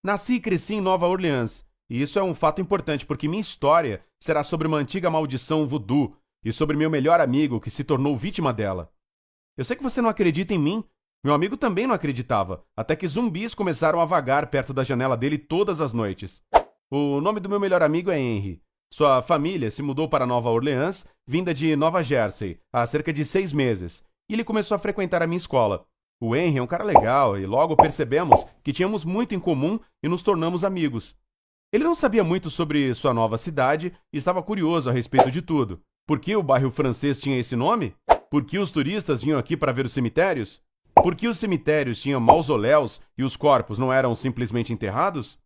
Nasci e cresci em Nova Orleans, e isso é um fato importante porque minha história será sobre uma antiga maldição voodoo e sobre meu melhor amigo que se tornou vítima dela. Eu sei que você não acredita em mim. Meu amigo também não acreditava, até que zumbis começaram a vagar perto da janela dele todas as noites. O nome do meu melhor amigo é Henry. Sua família se mudou para Nova Orleans, vinda de Nova Jersey, há cerca de 6 meses, e ele começou a frequentar a minha escola. O Henry é um cara legal e logo percebemos que tínhamos muito em comum e nos tornamos amigos. Ele não sabia muito sobre sua nova cidade e estava curioso a respeito de tudo. Por que o bairro francês tinha esse nome? Por que os turistas vinham aqui para ver os cemitérios? Por que os cemitérios tinham mausoléus e os corpos não eram simplesmente enterrados?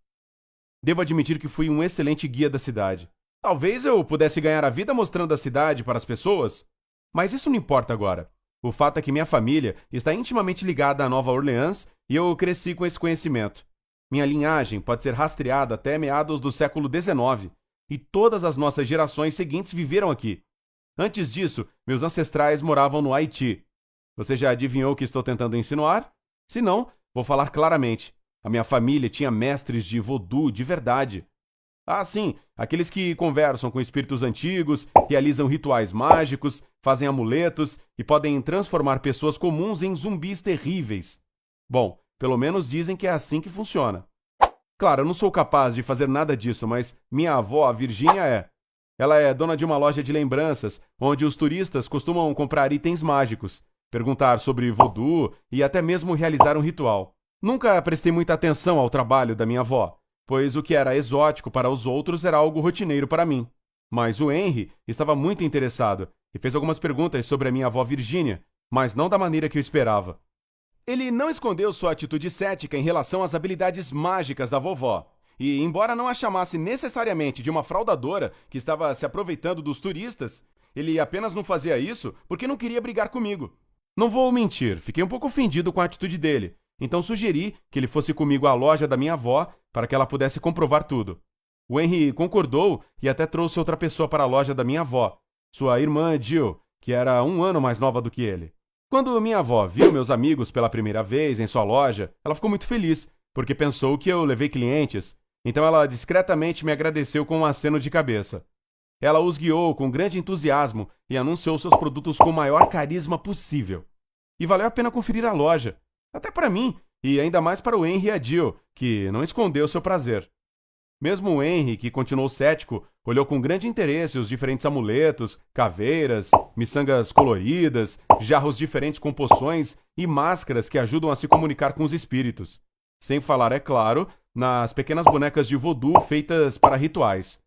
Devo admitir que fui um excelente guia da cidade. Talvez eu pudesse ganhar a vida mostrando a cidade para as pessoas, mas isso não importa agora. O fato é que minha família está intimamente ligada a Nova Orleans e eu cresci com esse conhecimento. Minha linhagem pode ser rastreada até meados do século XIX, e todas as nossas gerações seguintes viveram aqui. Antes disso, meus ancestrais moravam no Haiti. Você já adivinhou o que estou tentando insinuar? Se não, vou falar claramente. A minha família tinha mestres de voodoo de verdade. Ah, sim, aqueles que conversam com espíritos antigos, realizam rituais mágicos, fazem amuletos e podem transformar pessoas comuns em zumbis terríveis. Bom, pelo menos dizem que é assim que funciona. Claro, eu não sou capaz de fazer nada disso, mas minha avó, a Virgínia, é. Ela é dona de uma loja de lembranças, onde os turistas costumam comprar itens mágicos, perguntar sobre voodoo e até mesmo realizar um ritual. Nunca prestei muita atenção ao trabalho da minha avó, pois o que era exótico para os outros era algo rotineiro para mim. Mas o Henry estava muito interessado e fez algumas perguntas sobre a minha avó Virgínia, mas não da maneira que eu esperava. Ele não escondeu sua atitude cética em relação às habilidades mágicas da vovó. E, embora não a chamasse necessariamente de uma fraudadora que estava se aproveitando dos turistas, ele apenas não fazia isso porque não queria brigar comigo. Não vou mentir, fiquei um pouco ofendido com a atitude dele, então sugeri que ele fosse comigo à loja da minha avó para que ela pudesse comprovar tudo. O Henry concordou e até trouxe outra pessoa para a loja da minha avó, sua irmã Jill, que era 1 ano mais nova do que ele. Quando minha avó viu meus amigos pela primeira vez em sua loja, ela ficou muito feliz, porque pensou que eu levei clientes. Então ela discretamente me agradeceu com um aceno de cabeça. Ela os guiou com grande entusiasmo e anunciou seus produtos com o maior carisma possível. E valeu a pena conferir a loja, até para mim, e ainda mais para o Henry e a Jill, que não escondeu seu prazer. Mesmo o Henry, que continuou cético, olhou com grande interesse os diferentes amuletos, caveiras, miçangas coloridas, jarros diferentes com poções e máscaras que ajudam a se comunicar com os espíritos. Sem falar, é claro, nas pequenas bonecas de voodoo feitas para rituais.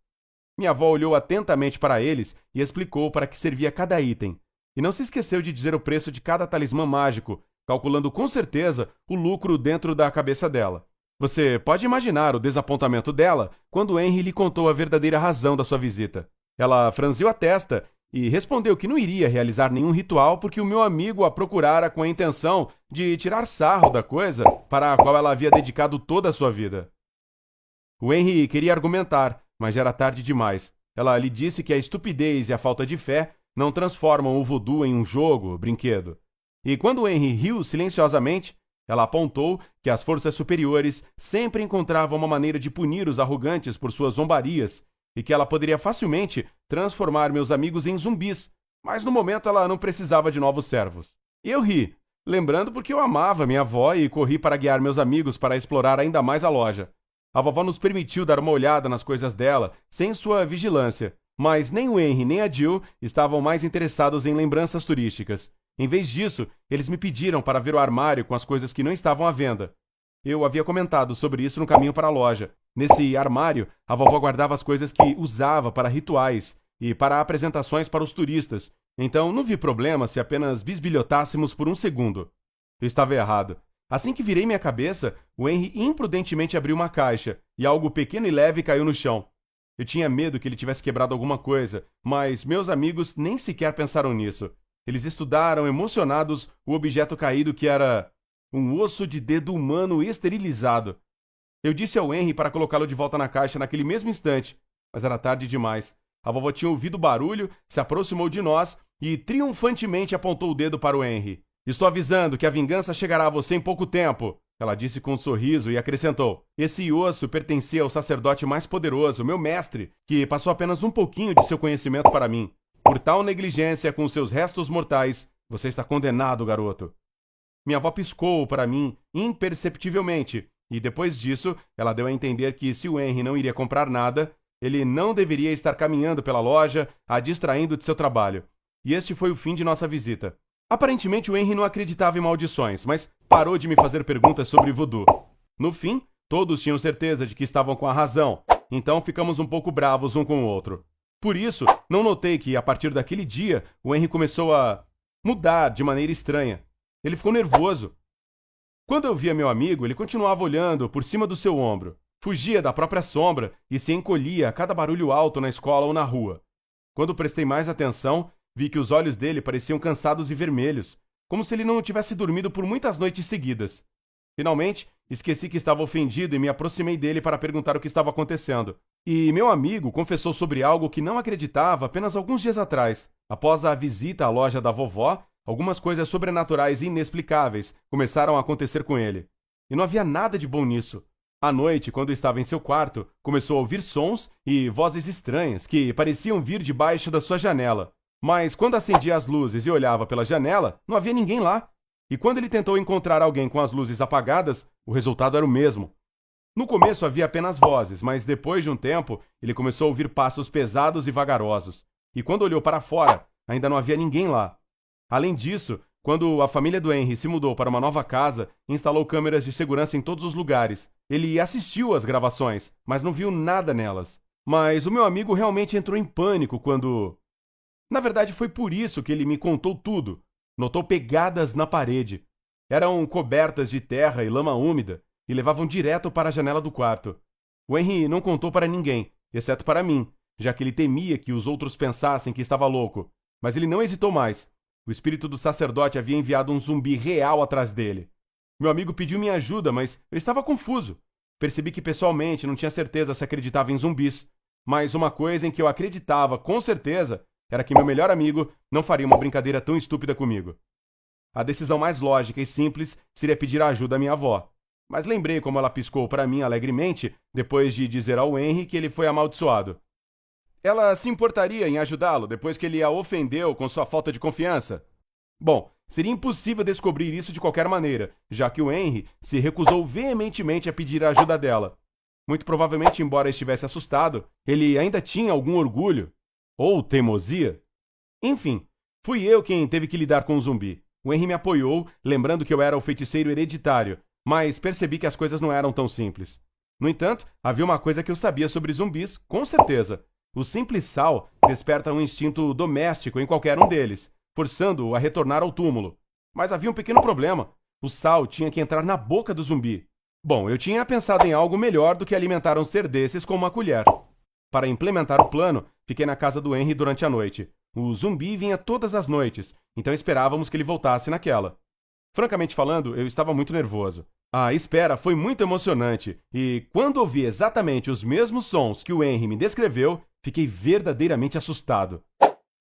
Minha avó olhou atentamente para eles e explicou para que servia cada item. E não se esqueceu de dizer o preço de cada talismã mágico, calculando com certeza o lucro dentro da cabeça dela. Você pode imaginar o desapontamento dela quando Henry lhe contou a verdadeira razão da sua visita. Ela franziu a testa e respondeu que não iria realizar nenhum ritual porque o meu amigo a procurara com a intenção de tirar sarro da coisa para a qual ela havia dedicado toda a sua vida. O Henry queria argumentar, mas já era tarde demais. Ela lhe disse que a estupidez e a falta de fé não transformam o voodoo em um jogo, brinquedo. E quando Henry riu silenciosamente, ela apontou que as forças superiores sempre encontravam uma maneira de punir os arrogantes por suas zombarias e que ela poderia facilmente transformar meus amigos em zumbis, mas no momento ela não precisava de novos servos. Eu ri, lembrando porque eu amava minha avó e corri para guiar meus amigos para explorar ainda mais a loja. A vovó nos permitiu dar uma olhada nas coisas dela, sem sua vigilância, mas nem o Henry nem a Jill estavam mais interessados em lembranças turísticas. Em vez disso, eles me pediram para ver o armário com as coisas que não estavam à venda. Eu havia comentado sobre isso no caminho para a loja. Nesse armário, a vovó guardava as coisas que usava para rituais e para apresentações para os turistas, então não vi problema se apenas bisbilhotássemos por um segundo. Eu estava errado. Assim que virei minha cabeça, o Henry imprudentemente abriu uma caixa e algo pequeno e leve caiu no chão. Eu tinha medo que ele tivesse quebrado alguma coisa, mas meus amigos nem sequer pensaram nisso. Eles estudaram, emocionados, o objeto caído que era um osso de dedo humano esterilizado. Eu disse ao Henry para colocá-lo de volta na caixa naquele mesmo instante, mas era tarde demais. A vovó tinha ouvido o barulho, se aproximou de nós e triunfantemente apontou o dedo para o Henry. Estou avisando que a vingança chegará a você em pouco tempo. ela disse com um sorriso e acrescentou: esse osso pertencia ao sacerdote mais poderoso, meu mestre, que passou apenas um pouquinho de seu conhecimento para mim. Por tal negligência com seus restos mortais, você está condenado, garoto. Minha avó piscou para mim imperceptivelmente, e depois disso, ela deu a entender que se o Henry não iria comprar nada, ele não deveria estar caminhando pela loja, a distraindo de seu trabalho. E este foi o fim de nossa visita. Aparentemente o Henry não acreditava em maldições, mas parou de me fazer perguntas sobre voodoo. No fim, todos tinham certeza de que estavam com a razão, então ficamos um pouco bravos um com o outro. Por isso, não notei que, a partir daquele dia, o Henry começou a mudar de maneira estranha. Ele ficou nervoso. Quando eu via meu amigo, ele continuava olhando por cima do seu ombro, fugia da própria sombra e se encolhia a cada barulho alto na escola ou na rua. Quando prestei mais atenção, vi que os olhos dele pareciam cansados e vermelhos, como se ele não tivesse dormido por muitas noites seguidas. Finalmente, esqueci que estava ofendido e me aproximei dele para perguntar o que estava acontecendo. E meu amigo confessou sobre algo que não acreditava apenas alguns dias atrás. Após a visita à loja da vovó, algumas coisas sobrenaturais e inexplicáveis começaram a acontecer com ele. E não havia nada de bom nisso. À noite, quando estava em seu quarto, começou a ouvir sons e vozes estranhas que pareciam vir debaixo da sua janela. Mas quando acendia as luzes e olhava pela janela, não havia ninguém lá. E quando ele tentou encontrar alguém com as luzes apagadas, o resultado era o mesmo. No começo havia apenas vozes, mas depois de um tempo, ele começou a ouvir passos pesados e vagarosos. E quando olhou para fora, ainda não havia ninguém lá. Além disso, quando a família do Henry se mudou para uma nova casa, instalou câmeras de segurança em todos os lugares. Ele assistiu às gravações, mas não viu nada nelas. Mas o meu amigo realmente entrou em pânico quando... Na verdade, foi por isso que ele me contou tudo. Notou pegadas na parede. Eram cobertas de terra e lama úmida e levavam direto para a janela do quarto. O Henry não contou para ninguém, exceto para mim, já que ele temia que os outros pensassem que estava louco. Mas ele não hesitou mais. O espírito do sacerdote havia enviado um zumbi real atrás dele. Meu amigo pediu minha ajuda, mas eu estava confuso. Percebi que pessoalmente não tinha certeza se acreditava em zumbis. Mas uma coisa em que eu acreditava com certeza era que meu melhor amigo não faria uma brincadeira tão estúpida comigo. A decisão mais lógica e simples seria pedir a ajuda à minha avó. Mas lembrei como ela piscou para mim alegremente depois de dizer ao Henry que ele foi amaldiçoado. Ela se importaria em ajudá-lo depois que ele a ofendeu com sua falta de confiança? Bom, seria impossível descobrir isso de qualquer maneira, já que o Henry se recusou veementemente a pedir a ajuda dela. Muito provavelmente, embora estivesse assustado, ele ainda tinha algum orgulho. Ou teimosia? Enfim, fui eu quem teve que lidar com o zumbi. O Henry me apoiou, lembrando que eu era o feiticeiro hereditário, mas percebi que as coisas não eram tão simples. No entanto, havia uma coisa que eu sabia sobre zumbis, com certeza. O simples sal desperta um instinto doméstico em qualquer um deles, forçando-o a retornar ao túmulo. Mas havia um pequeno problema. O sal tinha que entrar na boca do zumbi. Bom, eu tinha pensado em algo melhor do que alimentar um ser desses com uma colher. Para implementar o plano, fiquei na casa do Henry durante a noite. O zumbi vinha todas as noites, então esperávamos que ele voltasse naquela. Francamente falando, eu estava muito nervoso. A espera foi muito emocionante, e quando ouvi exatamente os mesmos sons que o Henry me descreveu, fiquei verdadeiramente assustado.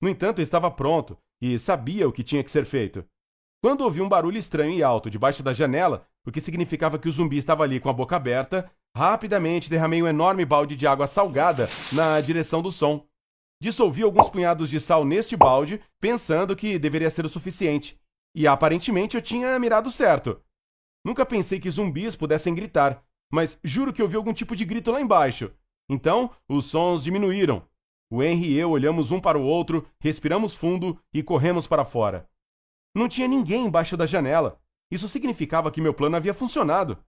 No entanto, eu estava pronto, e sabia o que tinha que ser feito. Quando ouvi um barulho estranho e alto debaixo da janela, o que significava que o zumbi estava ali com a boca aberta, rapidamente derramei um enorme balde de água salgada na direção do som. Dissolvi alguns punhados de sal neste balde, pensando que deveria ser o suficiente. E aparentemente eu tinha mirado certo. Nunca pensei que zumbis pudessem gritar, mas juro que ouvi algum tipo de grito lá embaixo. Então, os sons diminuíram. O Henry e eu olhamos um para o outro, respiramos fundo e corremos para fora. Não tinha ninguém embaixo da janela. Isso significava que meu plano havia funcionado.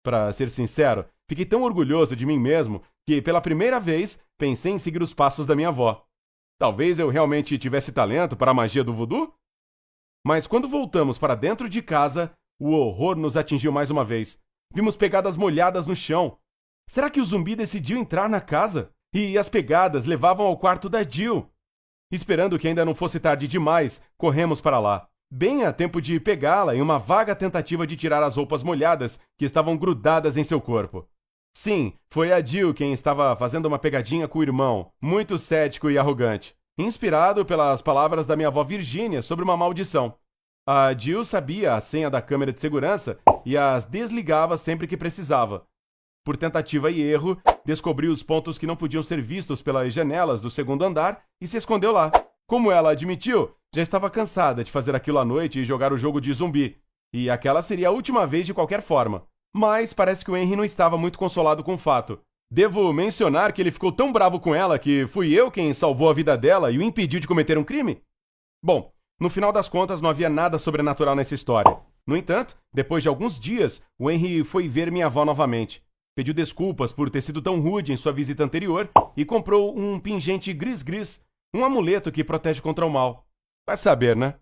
Para ser sincero, fiquei tão orgulhoso de mim mesmo que, pela primeira vez, pensei em seguir os passos da minha avó. Talvez eu realmente tivesse talento para a magia do voodoo? Mas quando voltamos para dentro de casa, o horror nos atingiu mais uma vez. Vimos pegadas molhadas no chão. Será que o zumbi decidiu entrar na casa? E as pegadas levavam ao quarto da Jill. Esperando que ainda não fosse tarde demais, corremos para lá. Bem a tempo de pegá-la em uma vaga tentativa de tirar as roupas molhadas que estavam grudadas em seu corpo. Sim, foi a Jill quem estava fazendo uma pegadinha com o irmão, muito cético e arrogante, inspirado pelas palavras da minha avó Virgínia sobre uma maldição. A Jill sabia a senha da câmera de segurança e as desligava sempre que precisava. Por tentativa e erro, descobriu os pontos que não podiam ser vistos pelas janelas do segundo andar e se escondeu lá. Como ela admitiu, já estava cansada de fazer aquilo à noite e jogar o jogo de zumbi, e aquela seria a última vez de qualquer forma. Mas parece que o Henry não estava muito consolado com o fato. Devo mencionar que ele ficou tão bravo com ela que fui eu quem salvou a vida dela e o impediu de cometer um crime? Bom, no final das contas não havia nada sobrenatural nessa história. No entanto, depois de alguns dias, o Henry foi ver minha avó novamente. Pediu desculpas por ter sido tão rude em sua visita anterior e comprou um pingente gris-gris, um amuleto que protege contra o mal. Vai saber, né?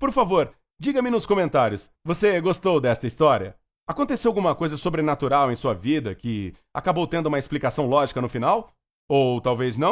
Por favor, diga-me nos comentários, você gostou desta história? Aconteceu alguma coisa sobrenatural em sua vida que acabou tendo uma explicação lógica no final? Ou talvez não?